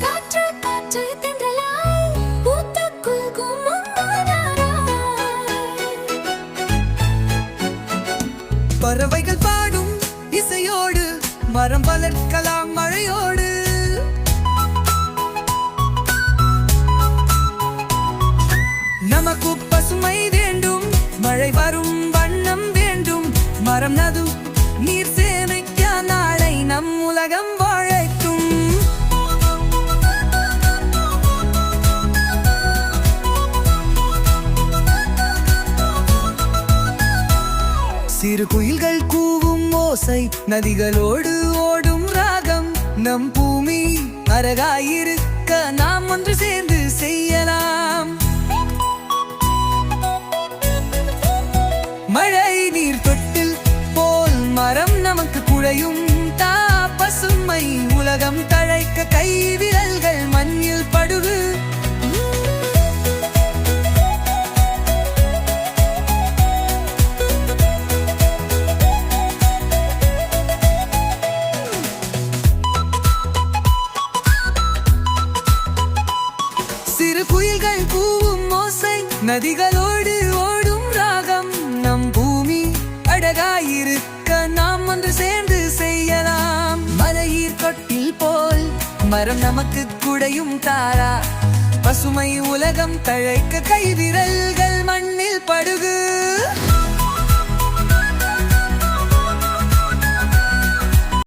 காற்று காற்று தென்றலாய் பூத்துக்குள் கும்மானாராய். பறவைகள் பாடும் இசையோடு மரம் வளர்க்கலாம் மழையோடு. நமக்கு பசுமை வேண்டும், மழை வரும் வண்ணம் வேண்டும். மரம் நது நீர் சேமிக்க நாளை நம் உலகம் வாழட்டும். சிறு குயில்கள் கூவும் ஓசை, நதிகளோடு ஓடும் ராகம். நம் பூமி அழகாயிருக்க நாம் ஒன்று சேர்ந்து செய்யலாம். மழை நீர் தொட்டில் போல் மரம் நமக்கு குழையும். பசுமை உலகம் தழைக்க கை விரல்கள் மண்ணில் படுகு. சிறு குயில்கள் கூவும் ஓசை, நதிகளோடு ஓடும் ராகம். நம் பூமி அழகாயிருக்க நாம் ஒன்று சேர்ந்து செய்யலாம். மலையீர் தொட்டில் போல் மரம் நமக்கு குடையும் தாரா. பசுமை உலகம் தழைக்க கை விரல்கள் மண்ணில் படுகு.